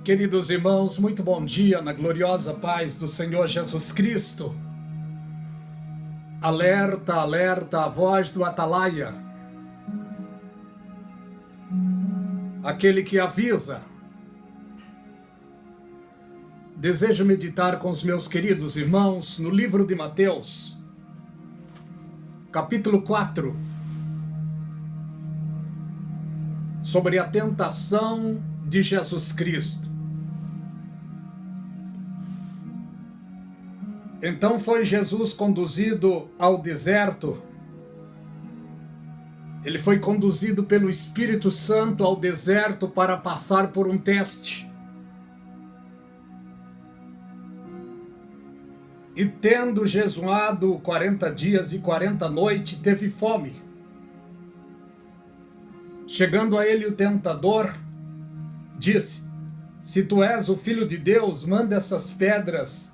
Queridos irmãos, muito bom dia na gloriosa paz do Senhor Jesus Cristo. Alerta, alerta, a voz do Atalaia. Aquele que avisa. Desejo meditar com os meus queridos irmãos no livro de Mateus, capítulo 4, sobre a tentação de Jesus Cristo. Então foi Jesus conduzido ao deserto. Ele foi conduzido pelo Espírito Santo ao deserto para passar por um teste. E tendo jejuado 40 dias e 40 noites, teve fome. Chegando a ele o tentador, disse: se tu és o Filho de Deus, manda essas pedras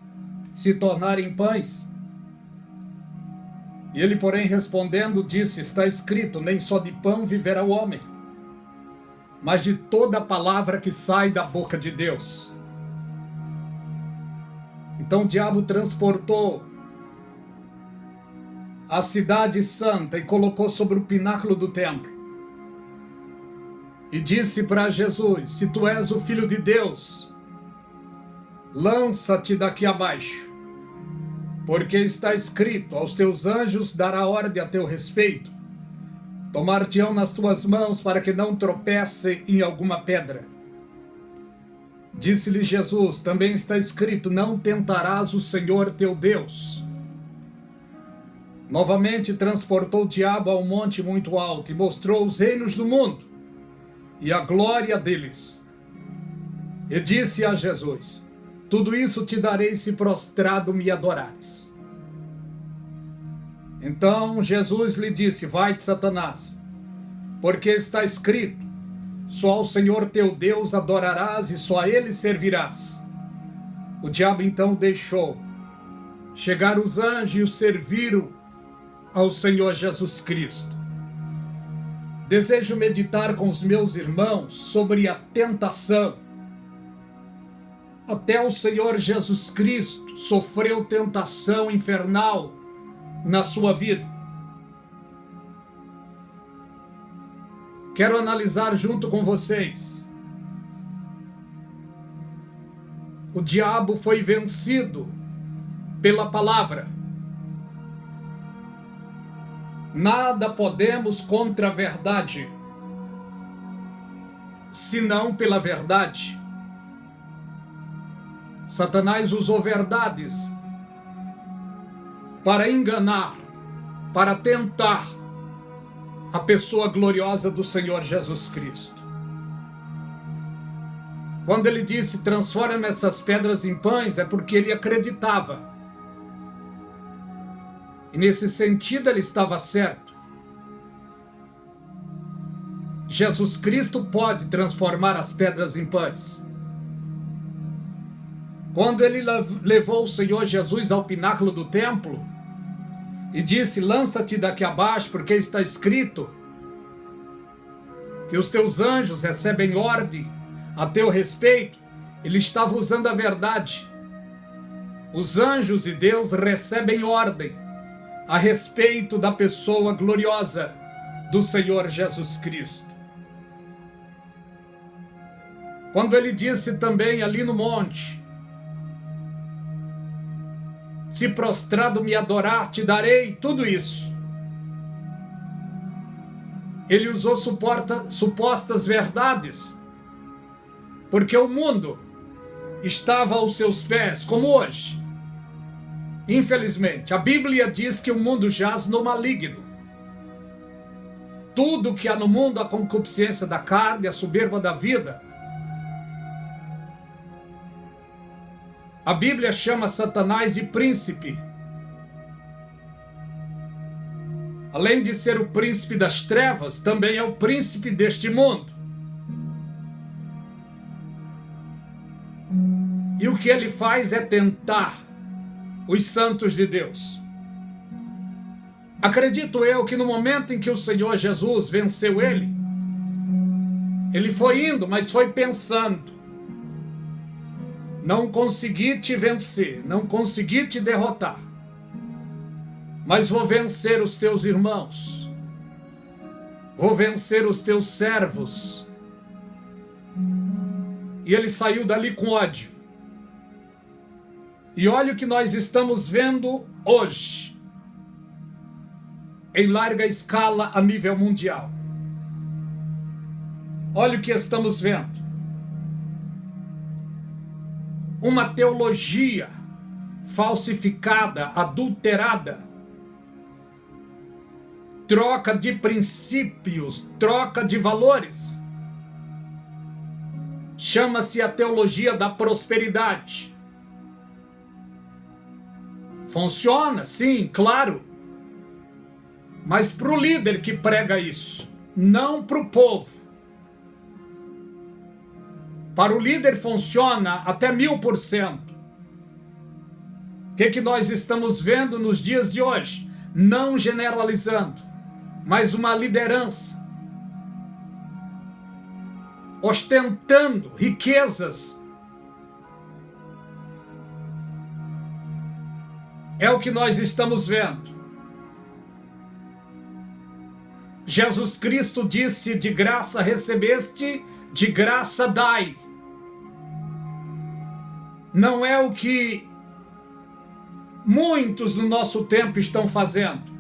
se tornarem pães. E ele, porém, respondendo, disse: está escrito, nem só de pão viverá o homem, mas de toda a palavra que sai da boca de Deus. Então o diabo transportou a cidade santa e colocou sobre o pináculo do templo. E disse para Jesus: se tu és o Filho de Deus, lança-te daqui abaixo, porque está escrito, aos teus anjos dará ordem a teu respeito, tomar-te-ão nas tuas mãos para que não tropece em alguma pedra. Disse-lhe Jesus: também está escrito, não tentarás o Senhor teu Deus. Novamente transportou o diabo a um monte muito alto e mostrou os reinos do mundo e a glória deles. E disse a Jesus: tudo isso te darei se prostrado me adorares. Então Jesus lhe disse: vai-te, Satanás, porque está escrito, só ao Senhor teu Deus adorarás e só a ele servirás. O diabo então deixou. Chegaram os anjos e o serviram ao Senhor Jesus Cristo. Desejo meditar com os meus irmãos sobre a tentação. Até o Senhor Jesus Cristo sofreu tentação infernal na sua vida. Quero analisar junto com vocês. O diabo foi vencido pela palavra. Nada podemos contra a verdade, senão pela verdade. Satanás usou verdades para enganar, para tentar a pessoa gloriosa do Senhor Jesus Cristo. Quando ele disse: transforma essas pedras em pães, é porque ele acreditava. E nesse sentido ele estava certo. Jesus Cristo pode transformar as pedras em pães. Quando ele levou o Senhor Jesus ao pináculo do templo e disse: lança-te daqui abaixo, porque está escrito que os teus anjos recebem ordem a teu respeito, ele estava usando a verdade. Os anjos e Deus recebem ordem a respeito da pessoa gloriosa do Senhor Jesus Cristo. Quando ele disse também ali no monte: se prostrado me adorar, te darei tudo isso. Ele usou supostas verdades, porque o mundo estava aos seus pés, como hoje. Infelizmente, a Bíblia diz que o mundo jaz no maligno. Tudo que há no mundo, a concupiscência da carne, a soberba da vida. A Bíblia chama Satanás de príncipe. Além de ser o príncipe das trevas, também é o príncipe deste mundo. E o que ele faz é tentar os santos de Deus. Acredito eu que no momento em que o Senhor Jesus venceu ele foi indo, mas foi pensando: não consegui te vencer, não consegui te derrotar, mas vou vencer os teus irmãos, vou vencer os teus servos. E ele saiu dali com ódio. E olha o que nós estamos vendo hoje, em larga escala a nível mundial. Olha o que estamos vendo. Uma teologia falsificada, adulterada, troca de princípios, troca de valores. Chama-se a teologia da prosperidade. Funciona, sim, claro. Mas para o líder que prega isso, não para o povo. Para o líder funciona até 1000%. O que nós estamos vendo nos dias de hoje? Não generalizando, mas uma liderança ostentando riquezas. É o que nós estamos vendo. Jesus Cristo disse: de graça recebeste, de graça dai. Não é o que muitos no nosso tempo estão fazendo.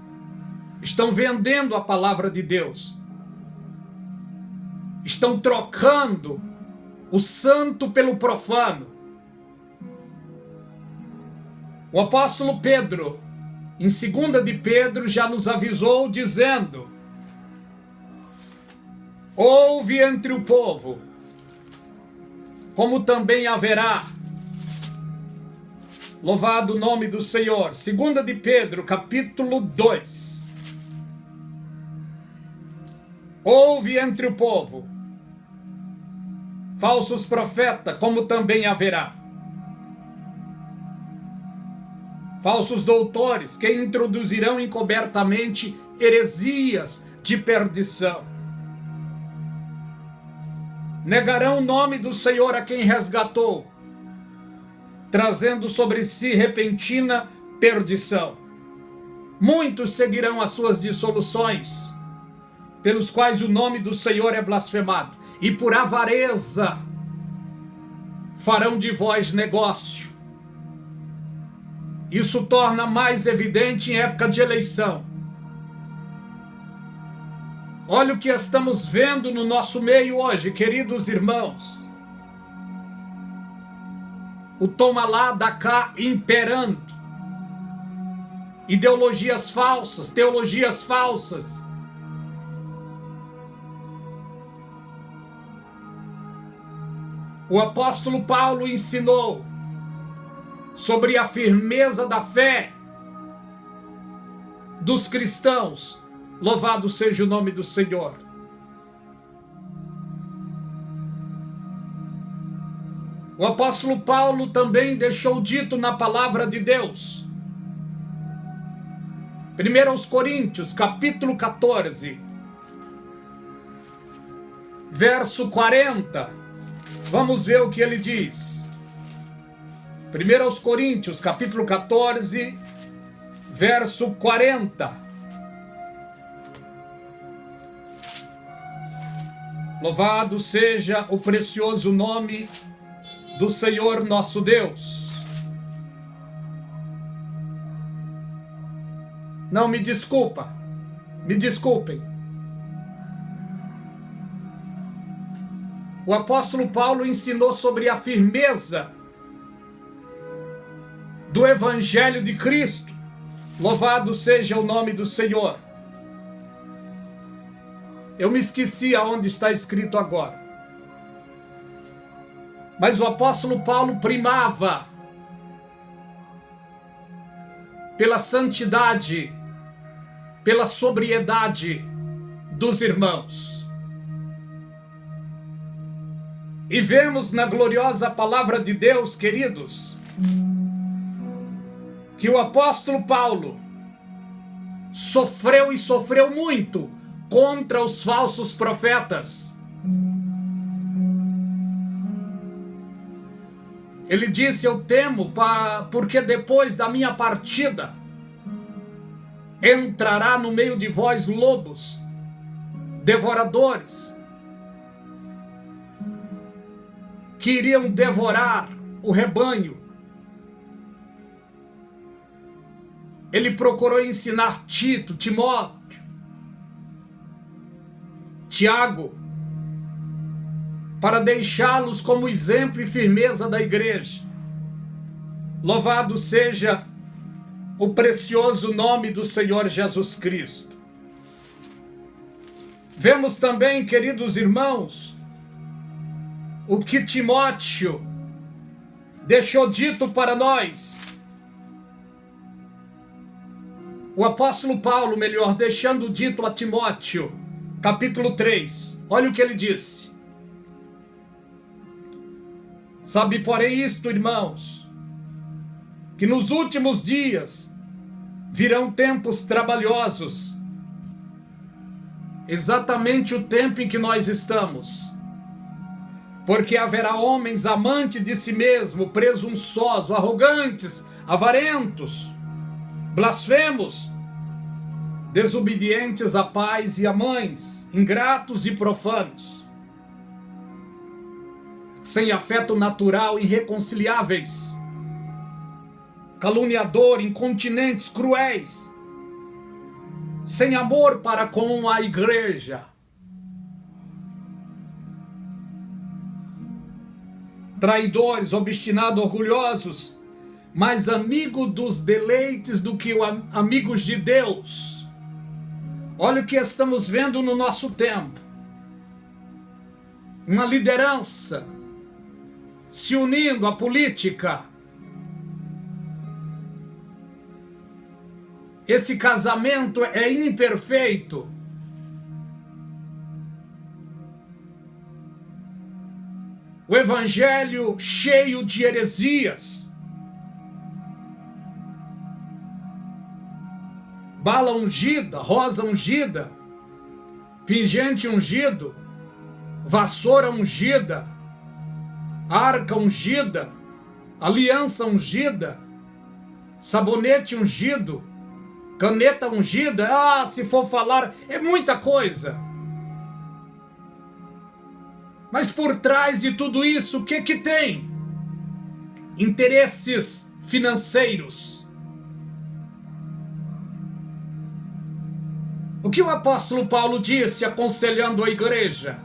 Estão vendendo a palavra de Deus. Estão trocando o santo pelo profano. O apóstolo Pedro, em 2 de Pedro, já nos avisou dizendo: houve entre o povo, como também haverá. Louvado o nome do Senhor. 2 de Pedro, capítulo 2. Houve entre o povo falsos profetas, como também haverá. Falsos doutores que introduzirão encobertamente heresias de perdição. Negarão o nome do Senhor a quem resgatou, trazendo sobre si repentina perdição. Muitos seguirão as suas dissoluções, pelos quais o nome do Senhor é blasfemado, e por avareza farão de vós negócio. Isso torna mais evidente em época de eleição. Olha o que estamos vendo no nosso meio hoje, queridos irmãos. O toma lá, dá cá imperando. Ideologias falsas, teologias falsas. O apóstolo Paulo ensinou sobre a firmeza da fé dos cristãos. Louvado seja o nome do Senhor. O apóstolo Paulo também deixou dito na palavra de Deus. 1 Coríntios, capítulo 14, verso 40. Vamos ver o que ele diz. 1 Coríntios, capítulo 14, verso 40. Louvado seja o precioso nome do Senhor nosso Deus. Não, me desculpa. Me desculpem. O apóstolo Paulo ensinou sobre a firmeza do Evangelho de Cristo. Louvado seja o nome do Senhor. Eu me esqueci aonde está escrito agora. Mas o apóstolo Paulo primava pela santidade, pela sobriedade dos irmãos. E vemos na gloriosa palavra de Deus, queridos, que o apóstolo Paulo sofreu e sofreu muito contra os falsos profetas. Ele disse: eu temo porque depois da minha partida entrará no meio de vós lobos, devoradores, que iriam devorar o rebanho. Ele procurou ensinar Tito, Timóteo, Tiago, para deixá-los como exemplo e firmeza da igreja. Louvado seja o precioso nome do Senhor Jesus Cristo. Vemos também, queridos irmãos, o que Timóteo deixou dito para nós. O apóstolo Paulo, deixando dito a Timóteo, capítulo 3, olha o que ele disse. Sabe, porém, isto, irmãos, que nos últimos dias virão tempos trabalhosos, exatamente o tempo em que nós estamos, porque haverá homens amantes de si mesmo, presunçosos, arrogantes, avarentos, blasfemos, desobedientes a pais e a mães, ingratos e profanos, sem afeto natural, irreconciliáveis, caluniador, incontinentes, cruéis, sem amor para com a igreja, traidores, obstinados, orgulhosos, mais amigos dos deleites do que amigos de Deus. Olha o que estamos vendo no nosso tempo. Uma liderança se unindo à política. Esse casamento é imperfeito. O evangelho cheio de heresias. Bala ungida, rosa ungida, pingente ungido, vassoura ungida, arca ungida, aliança ungida, sabonete ungido, caneta ungida. Se for falar, é muita coisa. Mas por trás de tudo isso, o que tem? Interesses financeiros. O que o apóstolo Paulo disse aconselhando a igreja?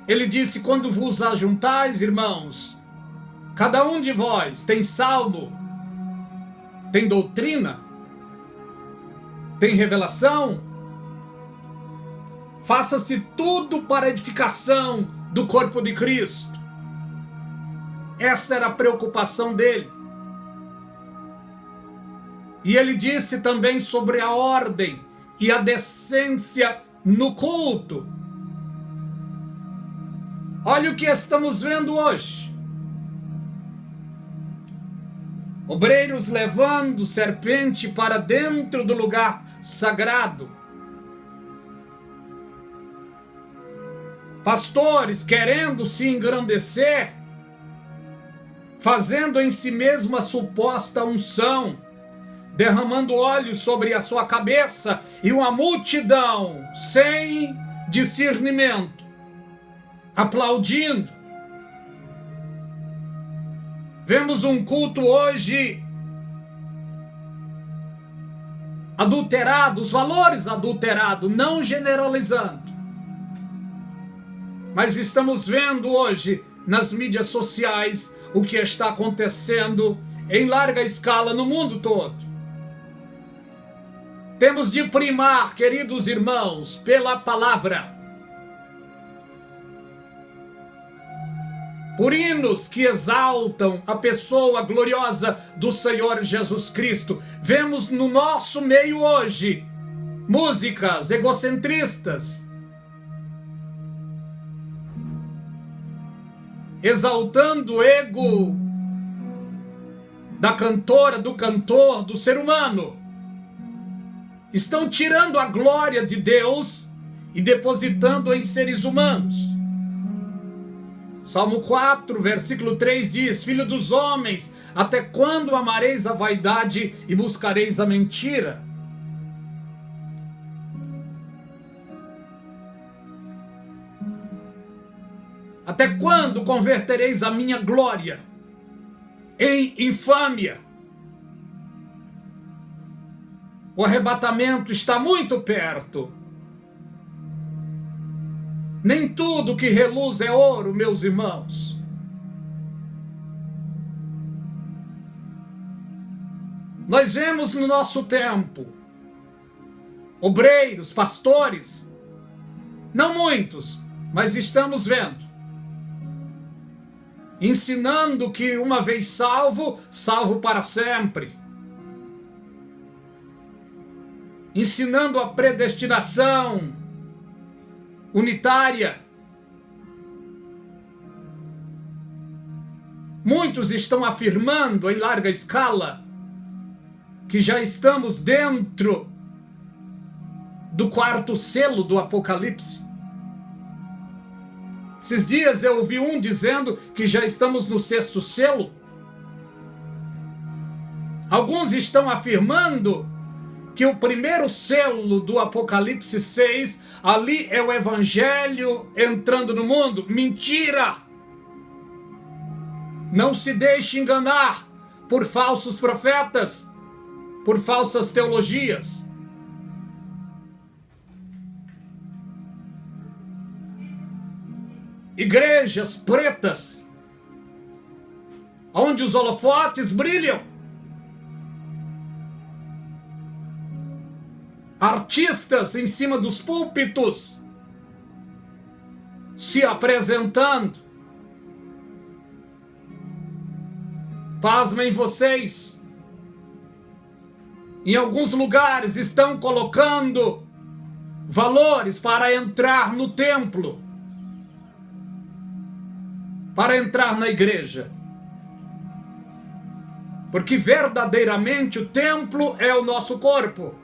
Ele disse: quando vos ajuntais, irmãos, cada um de vós tem salmo, tem doutrina, tem revelação, faça-se tudo para a edificação do corpo de Cristo. Essa era a preocupação dele. E ele disse também sobre a ordem e a decência no culto. Olha o que estamos vendo hoje. Obreiros levando serpente para dentro do lugar sagrado. Pastores querendo se engrandecer, fazendo em si mesmo a suposta unção, derramando óleo sobre a sua cabeça, e uma multidão sem discernimento, aplaudindo. Vemos um culto hoje adulterado, os valores adulterados, não generalizando. Mas estamos vendo hoje nas mídias sociais o que está acontecendo em larga escala no mundo todo. Temos de primar, queridos irmãos, pela palavra. Por hinos que exaltam a pessoa gloriosa do Senhor Jesus Cristo. Vemos no nosso meio hoje músicas egocentristas, exaltando o ego da cantora, do cantor, do ser humano. Estão tirando a glória de Deus e depositando em seres humanos. Salmo 4, versículo 3 diz: Filho dos homens, até quando amareis a vaidade e buscareis a mentira? Até quando convertereis a minha glória em infâmia? O arrebatamento está muito perto. Nem tudo que reluz é ouro, meus irmãos. Nós vemos no nosso tempo obreiros, pastores, não muitos, mas estamos vendo, ensinando que uma vez salvo, salvo para sempre. Ensinando a predestinação unitária. Muitos estão afirmando em larga escala que já estamos dentro do quarto selo do Apocalipse. Esses dias eu ouvi um dizendo que já estamos no sexto selo. Alguns estão afirmando que o primeiro selo do Apocalipse 6, ali é o evangelho entrando no mundo. Mentira! Não se deixe enganar por falsos profetas, por falsas teologias. Igrejas pretas, onde os holofotes brilham. Artistas em cima dos púlpitos, se apresentando. Pasmem vocês, em alguns lugares estão colocando valores para entrar no templo, para entrar na igreja. Porque verdadeiramente o templo é o nosso corpo.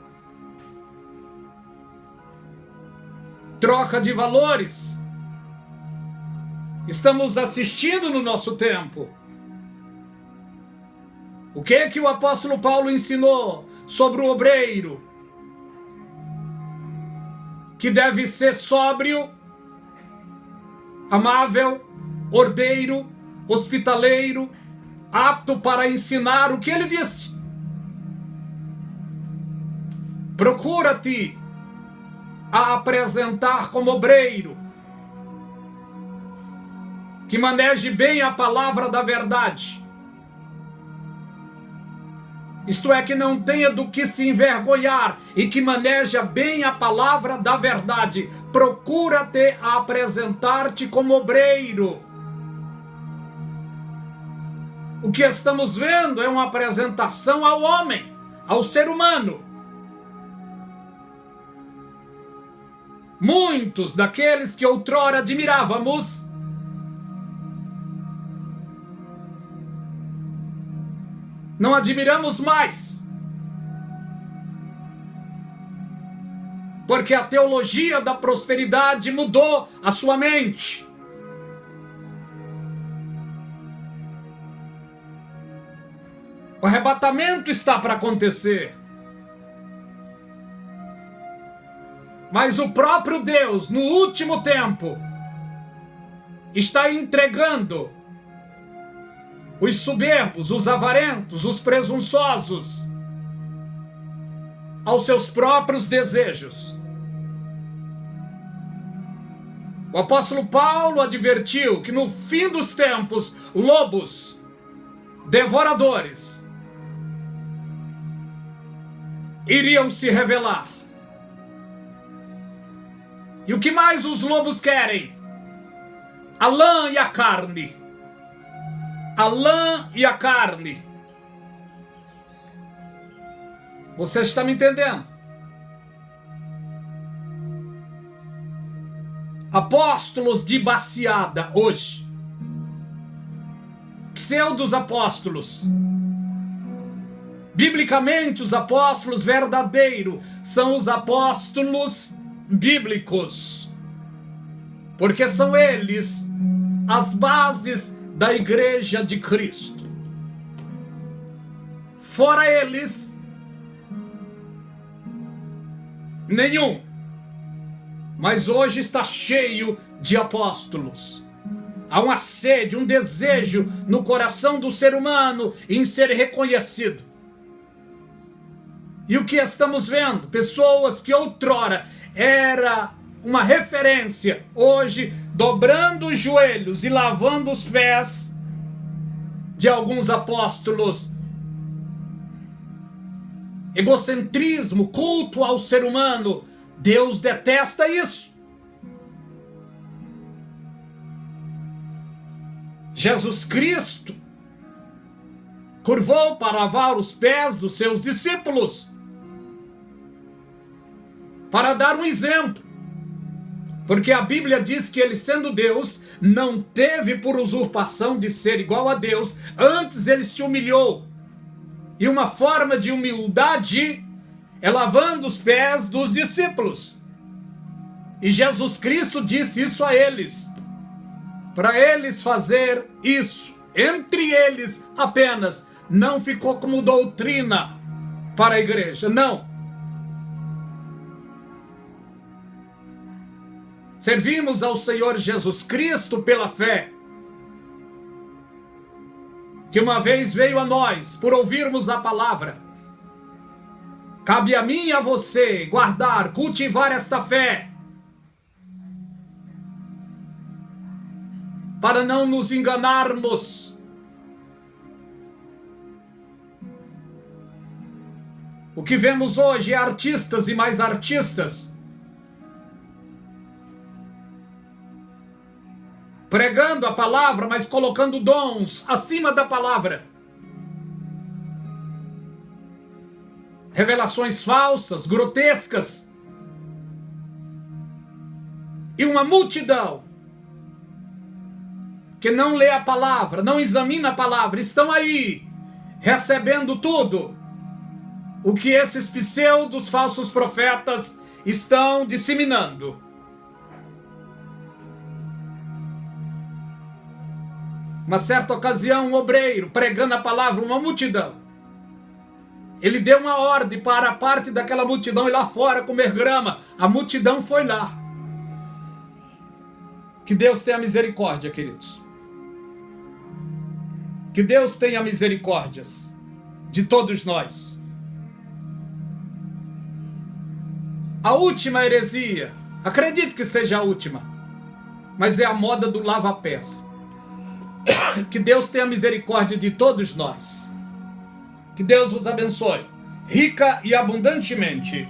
Troca de valores. Estamos assistindo no nosso tempo. O que é que o apóstolo Paulo ensinou sobre o obreiro? Que deve ser sóbrio, amável, ordeiro, hospitaleiro, apto para ensinar. O que ele disse? Procura-te a apresentar como obreiro, que maneje bem a palavra da verdade. Isto é, que não tenha do que se envergonhar e que maneja bem a palavra da verdade. Procura-te a apresentar-te como obreiro. O que estamos vendo é uma apresentação ao homem, ao ser humano. Muitos daqueles que outrora admirávamos não admiramos mais, porque a teologia da prosperidade mudou a sua mente. O arrebatamento está para acontecer. Mas o próprio Deus, no último tempo, está entregando os soberbos, os avarentos, os presunçosos aos seus próprios desejos. O apóstolo Paulo advertiu que no fim dos tempos, lobos, devoradores, iriam se revelar. E o que mais os lobos querem? A lã e a carne. A lã e a carne. Você está me entendendo? Apóstolos de baciada hoje. Pseudos apóstolos. Biblicamente, os apóstolos verdadeiros são os apóstolos bíblicos, porque são eles as bases da Igreja de Cristo. Fora eles, nenhum. Mas hoje está cheio de apóstolos. Há uma sede, um desejo no coração do ser humano em ser reconhecido. E o que estamos vendo? Pessoas que outrora era uma referência, hoje dobrando os joelhos e lavando os pés de alguns apóstolos. Egocentrismo, culto ao ser humano. Deus detesta isso. Jesus Cristo curvou para lavar os pés dos seus discípulos, para dar um exemplo. Porque a Bíblia diz que ele, sendo Deus, não teve por usurpação de ser igual a Deus, antes ele se humilhou. E uma forma de humildade é lavando os pés dos discípulos. E Jesus Cristo disse isso a eles, para eles fazer isso, entre eles apenas. Não ficou como doutrina para a igreja, não. Servimos ao Senhor Jesus Cristo pela fé, que uma vez veio a nós por ouvirmos a palavra. Cabe a mim e a você guardar, cultivar esta fé, para não nos enganarmos. O que vemos hoje é artistas e mais artistas pregando a palavra, mas colocando dons acima da palavra. Revelações falsas, grotescas. E uma multidão que não lê a palavra, não examina a palavra, estão aí recebendo tudo o que esses pseudos falsos profetas estão disseminando. Uma certa ocasião, um obreiro pregando a palavra, uma multidão. Ele deu uma ordem para a parte daquela multidão ir lá fora comer grama. A multidão foi lá. Que Deus tenha misericórdia, queridos. Que Deus tenha misericórdias de todos nós. A última heresia, acredito que seja a última, mas é a moda do lava-pés. Que Deus tenha misericórdia de todos nós. Que Deus vos abençoe, rica e abundantemente.